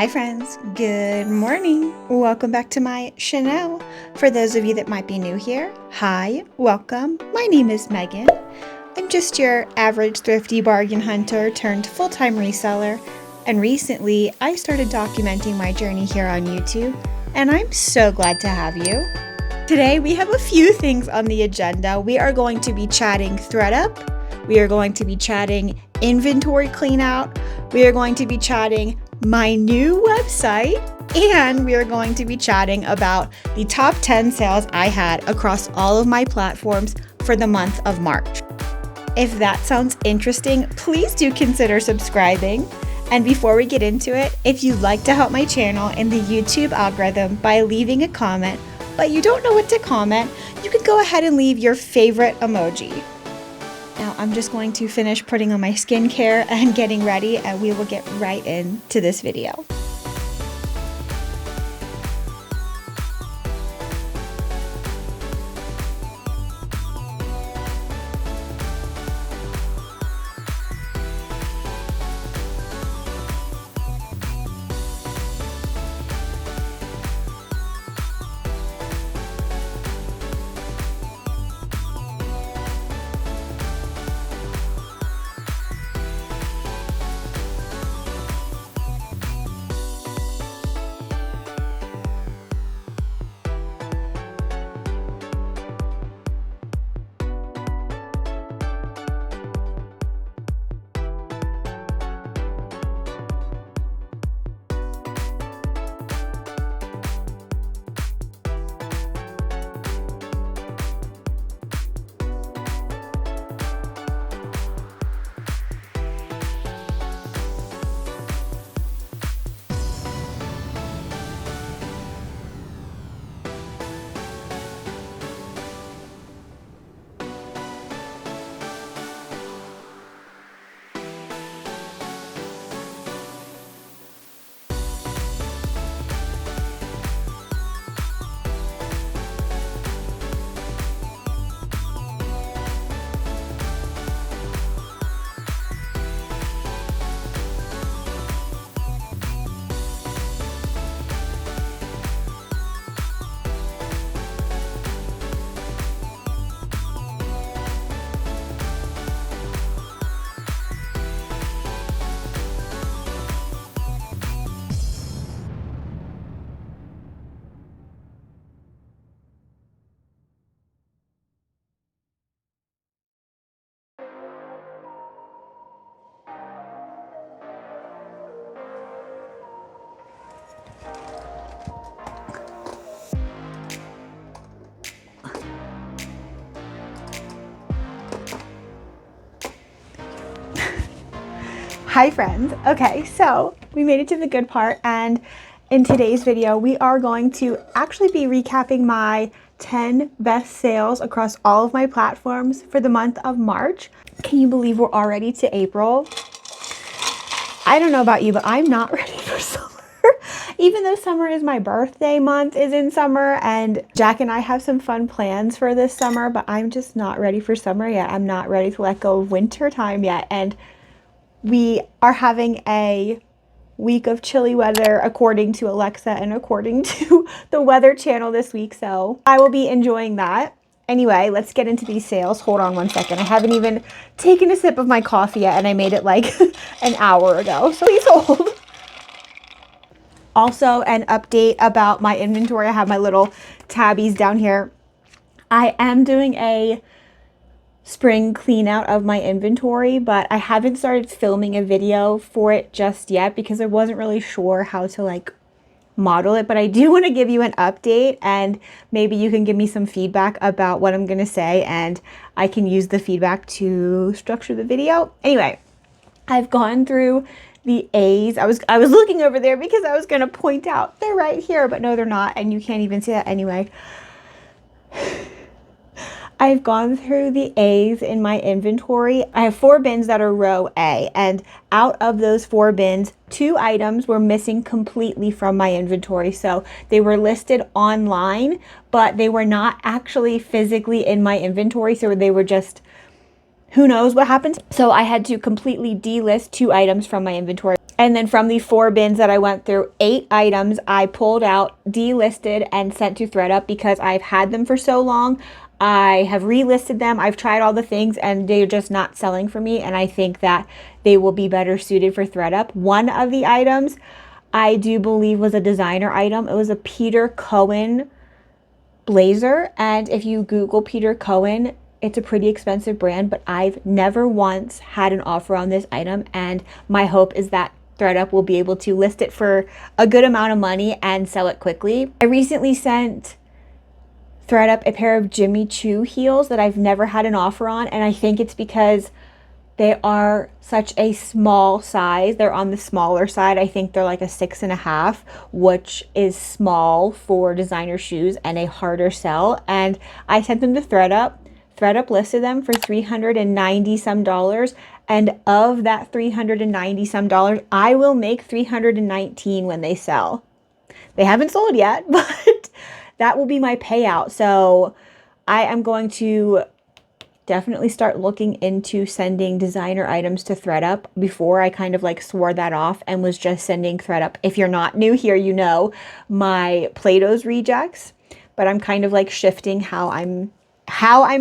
Hi friends, good morning. Welcome back to my channel. For those of you that might be new here, hi, welcome. My name is Megan. I'm just your average thrifty bargain hunter turned full-time reseller, and recently I started documenting my journey here on YouTube, and I'm so glad to have you. Today we have a few things on the agenda. We are going to be chatting THREDUP, we are going to be chatting inventory cleanout, we are going to be chatting my new website, and we are going to be chatting about the top 10 sales I had across all of my platforms for the month of March. If that sounds interesting, please do consider subscribing. And before we get into it, if you'd like to help my channel in the YouTube algorithm by leaving a comment, but you don't know what to comment, you could go ahead and leave your favorite emoji. Now I'm just going to finish putting on my skincare and getting ready, and we will get right into this video. Hi friends. Okay, so we made it to the good part, and in today's video we are going to actually be recapping my 10 best sales across all of my platforms for the month of March. Can you believe we're already to April? I don't know about you, but I'm not ready for summer. Even though summer is my birthday month is in summer, and Jack and I have some fun plans for this summer, but I'm just not ready for summer yet. I'm not ready to let go of winter time yet, and we are having a week of chilly weather according to Alexa and according to the Weather Channel this week, so I will be enjoying that. Anyway, let's get into these sales. Hold on one second. I haven't even taken a sip of my coffee yet, and I made it like an hour ago, so please hold. Also, an update about my inventory. I have my little tabbies down here. I am doing a spring clean out of my inventory, but I haven't started filming a video for it just yet because I wasn't really sure how to like model it, but I do want to give you an update, and maybe you can give me some feedback about what I'm going to say, and I can use the feedback to structure the video. Anyway, I've gone through the A's. I was looking over there because I was going to point out they're right here, but no, they're not, and you can't even see that anyway. I've gone through the A's in my inventory. I have 4 bins that are row A, and out of those 4 bins, 2 items were missing completely from my inventory. So they were listed online, but they were not actually physically in my inventory. So they were just, who knows what happened. So I had to completely delist 2 items from my inventory. And then from the 4 bins that I went through, 8 items I pulled out, delisted, and sent to THREDUP because I've had them for so long. I have relisted them. I've tried all the things and they're just not selling for me. And I think that they will be better suited for THREDUP. One of the items I do believe was a designer item. It was a Peter Cohen blazer. And if you Google Peter Cohen, it's a pretty expensive brand, but I've never once had an offer on this item. And my hope is that THREDUP will be able to list it for a good amount of money and sell it quickly. I recently sent THREDUP a pair of Jimmy Choo heels that I've never had an offer on, and I think it's because they are such a small size. They're on the smaller side. I think they're like a 6.5, which is small for designer shoes and a harder sell. And I sent them to THREDUP. THREDUP listed them for $390 some, and of that $390 some, I will make $319 when they sell. They haven't sold yet, but that will be my payout. So I am going to definitely start looking into sending designer items to THREDUP. Before, I kind of like swore that off and was just sending THREDUP. If you're not new here, you know my Plato's rejects, but I'm kind of like shifting how I'm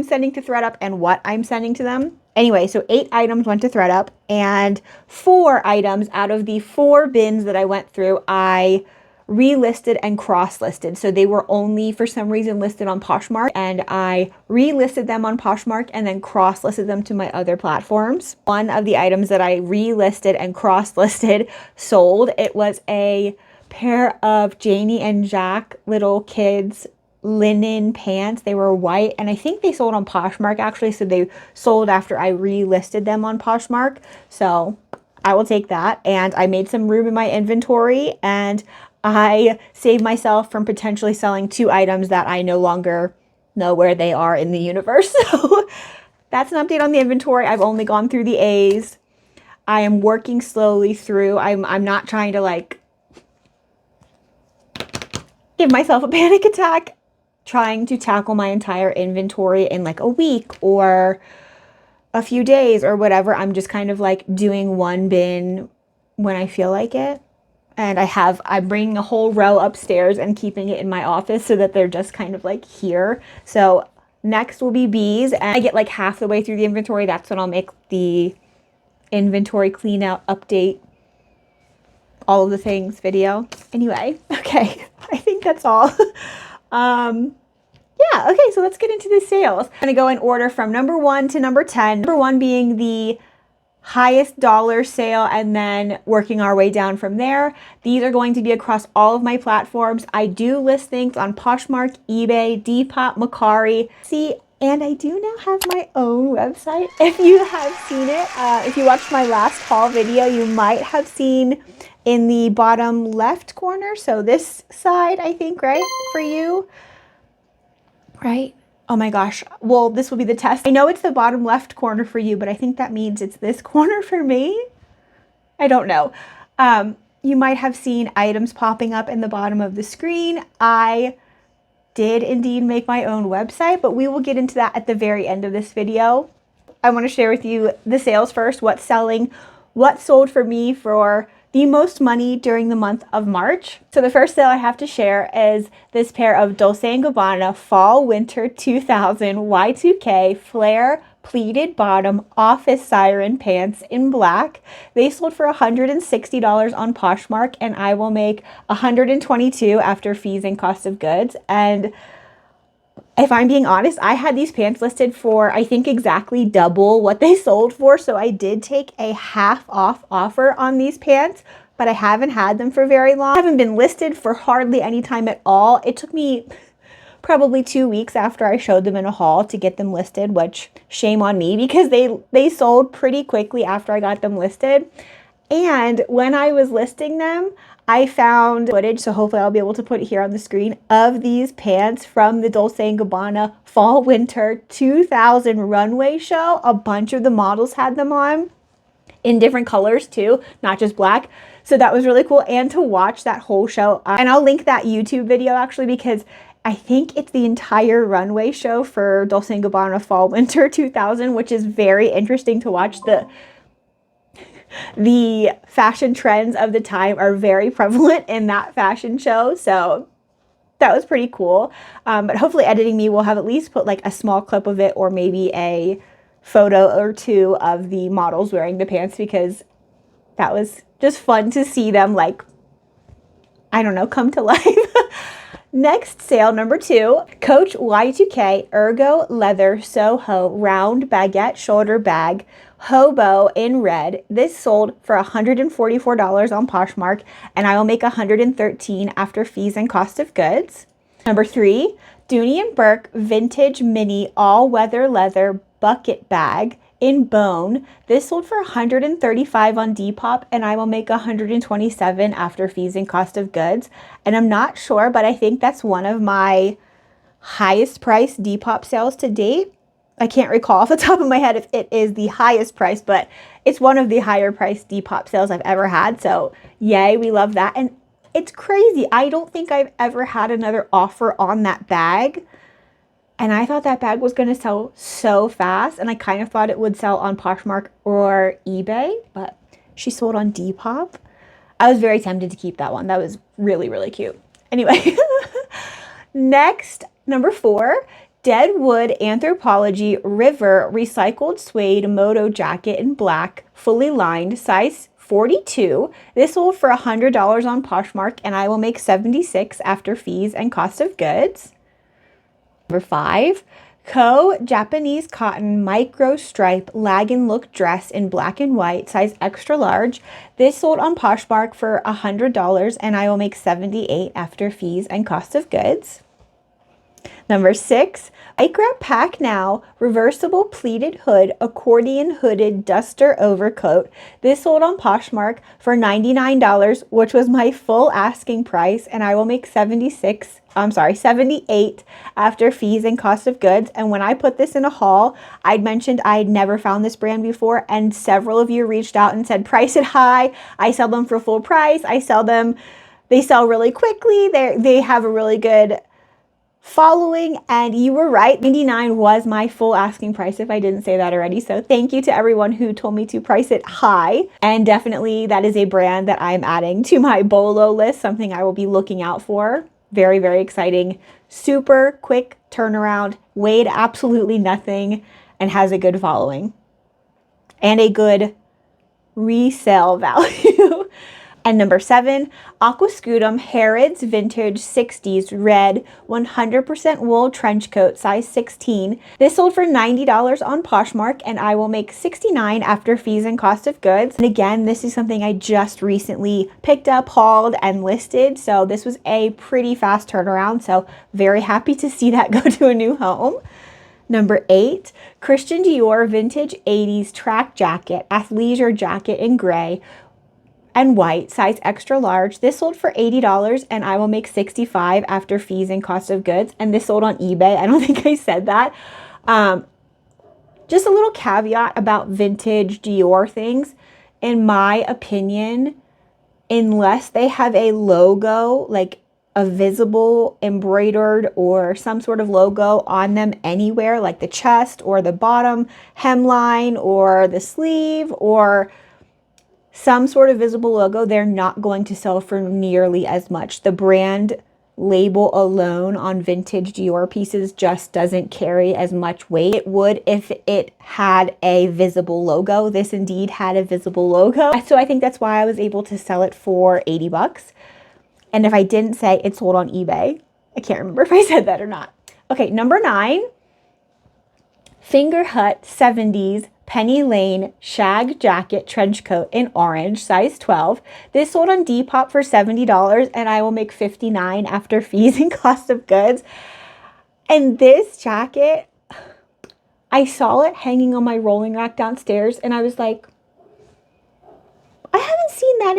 sending to THREDUP and what I'm sending to them. Anyway, so 8 items went to THREDUP, and 4 items out of the 4 bins that I went through, I relisted and cross-listed. So they were only for some reason listed on Poshmark, and I relisted them on Poshmark and then cross-listed them to my other platforms. One of the items that I relisted and cross-listed sold. It was a pair of Janie and Jack little kids linen pants. They were white, and I think they sold on Poshmark actually, so they sold after I relisted them on Poshmark. So I will take that, and I made some room in my inventory, and I saved myself from potentially selling 2 items that I no longer know where they are in the universe. So that's an update on the inventory. I've only gone through the A's. I am working slowly through. I'm not trying to like give myself a panic attack, trying to tackle my entire inventory in like a week or a few days or whatever. I'm just kind of like doing one bin when I feel like it. And I'm bringing a whole row upstairs and keeping it in my office so that they're just kind of like here. So next will be bees, and I get like half the way through the inventory. That's when I'll make the inventory clean out update, all of the things video. Anyway, okay, I think that's all. Yeah, okay, so let's get into the sales. I'm gonna go in order from number 1 to number 10. Number 1 being the highest dollar sale, and then working our way down from there. These are going to be across all of my platforms. I do list things on Poshmark, eBay, Depop, Mercari. See, and I do now have my own website. If you have seen it, if you watched my last haul video, you might have seen in the bottom left corner. So this side, I think, right, for you, right? Oh my gosh. Well, this will be the test. I know it's the bottom left corner for you, but I think that means it's this corner for me. I don't know. You might have seen items popping up in the bottom of the screen. I did indeed make my own website, but we will get into that at the very end of this video. I want to share with you the sales first, what's selling, what sold for me for the most money during the month of March. So the first sale I have to share is this pair of Dolce & Gabbana Fall Winter 2000 Y2K flare pleated bottom office siren pants in black. They sold for $160 on Poshmark, and I will make $122 after fees and cost of goods. And if I'm being honest, I had these pants listed for, I think, exactly double what they sold for. So I did take a half off offer on these pants, but I haven't had them for very long. I haven't been listed for hardly any time at all. It took me probably 2 weeks after I showed them in a haul to get them listed, which shame on me because they sold pretty quickly after I got them listed. And when I was listing them, I found footage, so hopefully I'll be able to put it here on the screen, of these pants from the Dolce & Gabbana Fall Winter 2000 runway show. A bunch of the models had them on in different colors too, not just black. So that was really cool. And to watch that whole show, and I'll link that YouTube video actually, because I think it's the entire runway show for Dolce & Gabbana Fall Winter 2000, which is very interesting to watch. the fashion trends of the time are very prevalent in that fashion show. So that was pretty cool. But hopefully editing me will have at least put like a small clip of it, or maybe a photo or two of the models wearing the pants, because that was just fun to see them, like, I don't know, come to life. Next sale, number 2, Coach Y2K Ergo Leather Soho Round Baguette Shoulder Bag Hobo in red. This sold for $144 on Poshmark, and I will make $113 after fees and cost of goods. Number 3, Dooney & Burke Vintage Mini All-Weather Leather Bucket Bag in bone. This sold for $135 on Depop, and I will make $127 after fees and cost of goods. And I'm not sure, but I think that's one of my highest priced Depop sales to date. I can't recall off the top of my head if it is the highest price, but it's one of the higher priced Depop sales I've ever had. So yay, we love that. And it's crazy. I don't think I've ever had another offer on that bag. And I thought that bag was going to sell so fast. And I kind of thought it would sell on Poshmark or eBay, but she sold on Depop. I was very tempted to keep that one. That was really, really cute. Anyway, next, number 4, Deadwood Anthropologie River Recycled Suede Moto Jacket in black, fully lined, size 42. This sold for $100 on Poshmark, and I will make $76 after fees and cost of goods. Number 5, Japanese Cotton Micro Stripe Lag and Look Dress in black and white, size extra large. This sold on Poshmark for $100, and I will make $78 after fees and cost of goods. Number 6, Lycra Pack Now Reversible Pleated Hood Accordion Hooded Duster Overcoat. This sold on Poshmark for $99, which was my full asking price, and I will make $78 after fees and cost of goods. And when I put this in a haul, I'd mentioned I'd never found this brand before, and several of you reached out and said, price it high. I sell them for full price. They sell really quickly. They have a really good following, and you were right. $99 was my full asking price, if I didn't say that already. So thank you to everyone who told me to price it high. And definitely that is a brand that I'm adding to my BOLO list, something I will be looking out for. Very, very exciting. Super quick turnaround, weighed absolutely nothing, and has a good following and a good resale value. And number 7, Aquascutum Harrods Vintage 60s Red 100% Wool Trench Coat, size 16. This sold for $90 on Poshmark, and I will make $69 after fees and cost of goods. And again, this is something I just recently picked up, hauled, and listed. So this was a pretty fast turnaround. So very happy to see that go to a new home. Number 8, Christian Dior Vintage 80s Track Jacket, Athleisure Jacket in gray and white, size extra large. This sold for $80, and I will make $65 after fees and cost of goods. And this sold on eBay. I don't think I said that. Just a little caveat about vintage Dior things. In my opinion, unless they have a logo, like a visible embroidered or some sort of logo on them anywhere, like the chest or the bottom hemline or the sleeve or some sort of visible logo, they're not going to sell for nearly as much. The brand label alone on vintage Dior pieces just doesn't carry as much weight. It would if it had a visible logo. This indeed had a visible logo. So I think that's why I was able to sell it for $80. And if I didn't say it sold on eBay, I can't remember if I said that or not. Okay, number 9, Finger Hut 70s Penny Lane Shag Jacket Trench Coat in orange, size 12. This sold on Depop for $70, and I will make $59 after fees and cost of goods. And this jacket, I saw it hanging on my rolling rack downstairs, and I was like, I haven't seen that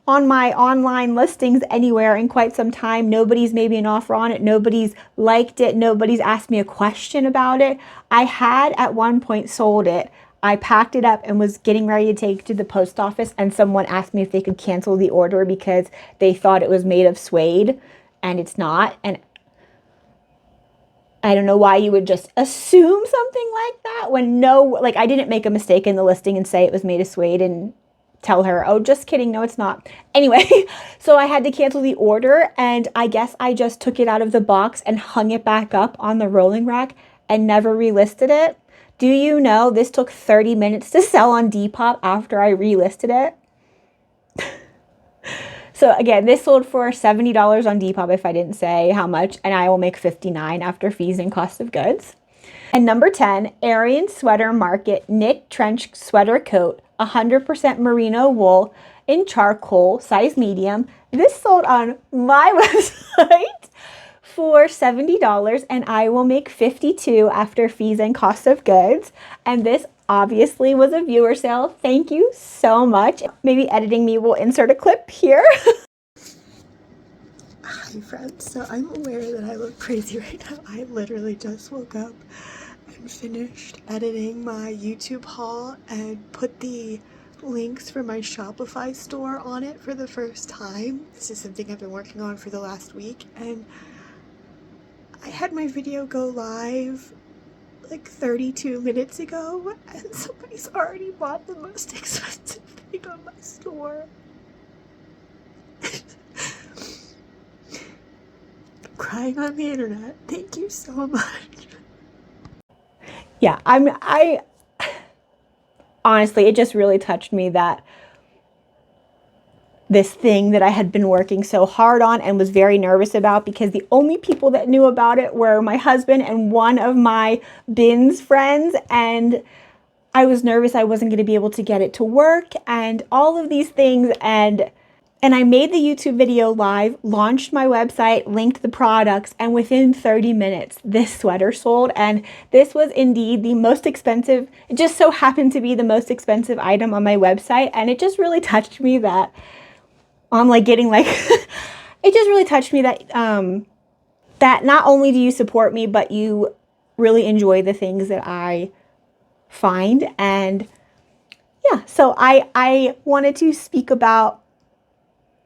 on my online listings anywhere in quite some time. Nobody's made me an offer on it. Nobody's liked it. Nobody's asked me a question about it. I had at one point sold it. I packed it up and was getting ready to take it to the post office, and someone asked me if they could cancel the order because they thought it was made of suede, and it's not. And I don't know why you would just assume something like that when like I didn't make a mistake in the listing and say it was made of suede and tell her, oh, just kidding, no, it's not. Anyway, so I had to cancel the order, and I guess I just took it out of the box and hung it back up on the rolling rack and never relisted it. Do you know this took 30 minutes to sell on Depop after I relisted it? So again, this sold for $70 on Depop if I didn't say how much, and I will make $59 after fees and cost of goods. And number 10, Aryan Sweater Market Knit Trench Sweater Coat, 100% merino wool in charcoal, size medium. This sold on my website for $70, and I will make $52 after fees and cost of goods. And this obviously was a viewer sale. Thank you so much. Maybe editing me will insert a clip here. Hi friends, so I'm aware that I look crazy right now. I literally just woke up and finished editing my YouTube haul and put the links for my Shopify store on it for the first time. This is something I've been working on for the last week, and I had my video go live like 32 minutes ago, and somebody's already bought the most expensive thing on my store. I'm crying on the internet. Thank you so much. Yeah, I honestly, it just really touched me that this thing that I had been working so hard on and was very nervous about, because the only people that knew about it were my husband and one of my bins friends, and I was nervous I wasn't going to be able to get it to work and all of these things, and I made the YouTube video live, launched my website, linked the products, and within 30 minutes, this sweater sold. And this was indeed the most expensive. It just so happened to be the most expensive item on my website. And it just really touched me that I'm like getting like, it just really touched me that, that not only do you support me, but you really enjoy the things that I find. And yeah, so I wanted to speak about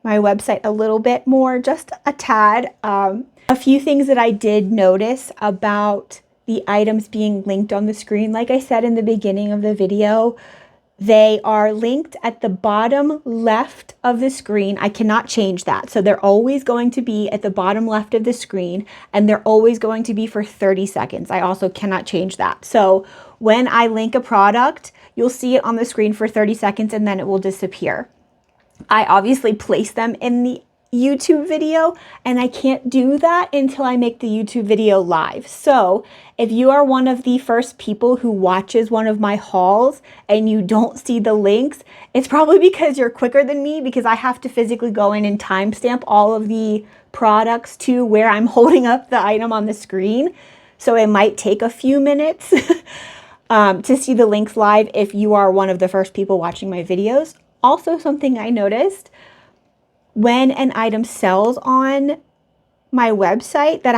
my website a little bit more, just a tad. A few things that I did notice about the items being linked on the screen. Like I said in the beginning of the video, they are linked at the bottom left of the screen. I cannot change that. So they're always going to be at the bottom left of the screen, and they're always going to be for 30 seconds. I also cannot change that. So when I link a product, you'll see it on the screen for 30 seconds and then it will disappear. I obviously place them in the YouTube video, and I can't do that until I make the YouTube video live. So if you are one of the first people who watches one of my hauls and you don't see the links, it's probably because you're quicker than me, because I have to physically go in and timestamp all of the products to where I'm holding up the item on the screen. So it might take a few minutes to see the links live if you are one of the first people watching my videos. Also, something I noticed, when an item sells on my website that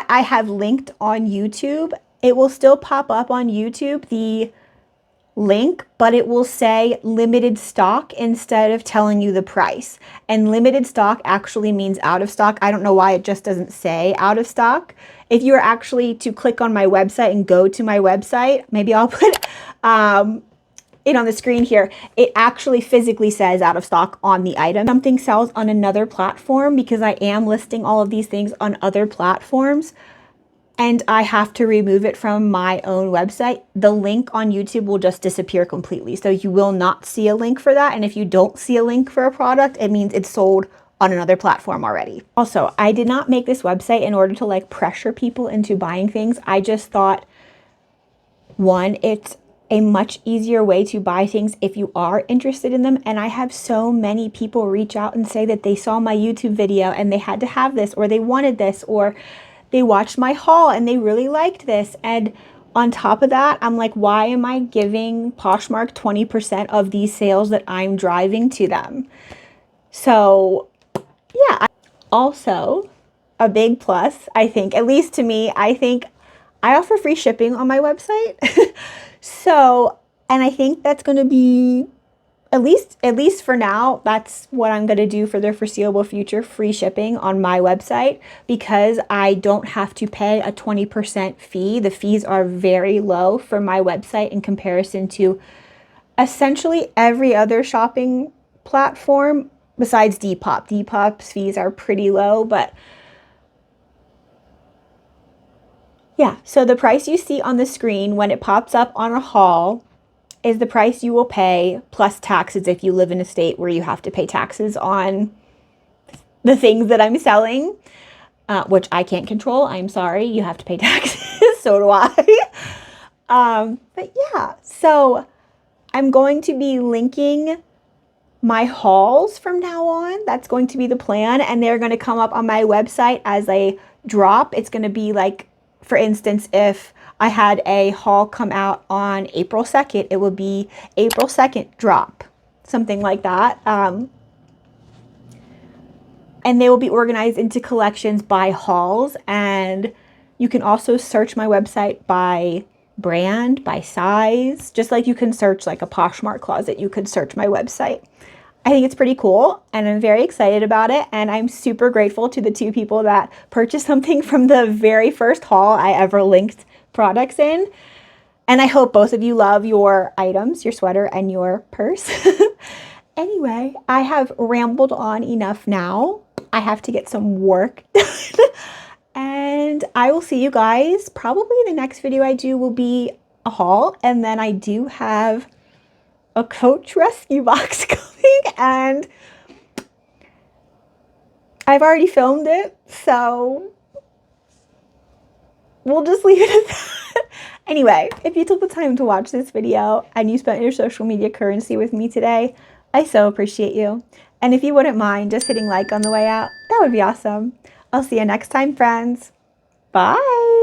I have linked on YouTube, it will still pop up on YouTube, the link, but it will say limited stock instead of telling you the price. And limited stock actually means out of stock. I don't know why it just doesn't say out of stock. If you were actually to click on my website and go to my website, maybe I'll put it on the screen here, it actually physically says out of stock on the item. Something sells on another platform, because I am listing all of these things on other platforms, and I have to remove it from my own website, the link on YouTube will just disappear completely. So you will not see a link for that. And if you don't see a link for a product, it means it's sold on another platform already. Also, I did not make this website in order to like pressure people into buying things. I just thought, one, it's a much easier way to buy things if you are interested in them. And I have so many people reach out and say that they saw my YouTube video and they had to have this, or they wanted this, or they watched my haul and they really liked this. And on top of that, I'm like, why am I giving Poshmark 20% of these sales that I'm driving to them? So yeah, also a big plus, I think, at least to me, I think I offer free shipping on my website. So, and I think that's going to be at least for now, that's what I'm going to do for the foreseeable future, free shipping on my website, because I don't have to pay a 20% fee. The fees are very low for my website in comparison to essentially every other shopping platform besides Depop. Depop's fees are pretty low, but yeah, so the price you see on the screen when it pops up on a haul is the price you will pay plus taxes if you live in a state where you have to pay taxes on the things that I'm selling, which I can't control. I'm sorry, you have to pay taxes. So do I. But yeah, so I'm going to be linking my hauls from now on. That's going to be the plan. And they're going to come up on my website as a drop. It's going to be like, for instance, if I had a haul come out on April 2nd, it would be April 2nd drop, something like that. And they will be organized into collections by hauls. And you can also search my website by brand, by size, just like you can search like a Poshmark closet, you could search my website. I think it's pretty cool and I'm very excited about it. And I'm super grateful to the 2 people that purchased something from the very first haul I ever linked products in. And I hope both of you love your items, your sweater and your purse. Anyway, I have rambled on enough now. I have to get some work done. And I will see you guys. Probably the next video I do will be a haul. And then I do have a Coach rescue box coming. And I've already filmed it. So we'll just leave it at that. Anyway, if you took the time to watch this video and you spent your social media currency with me today, I so appreciate you. And if you wouldn't mind just hitting like on the way out, that would be awesome. I'll see you next time, friends. Bye.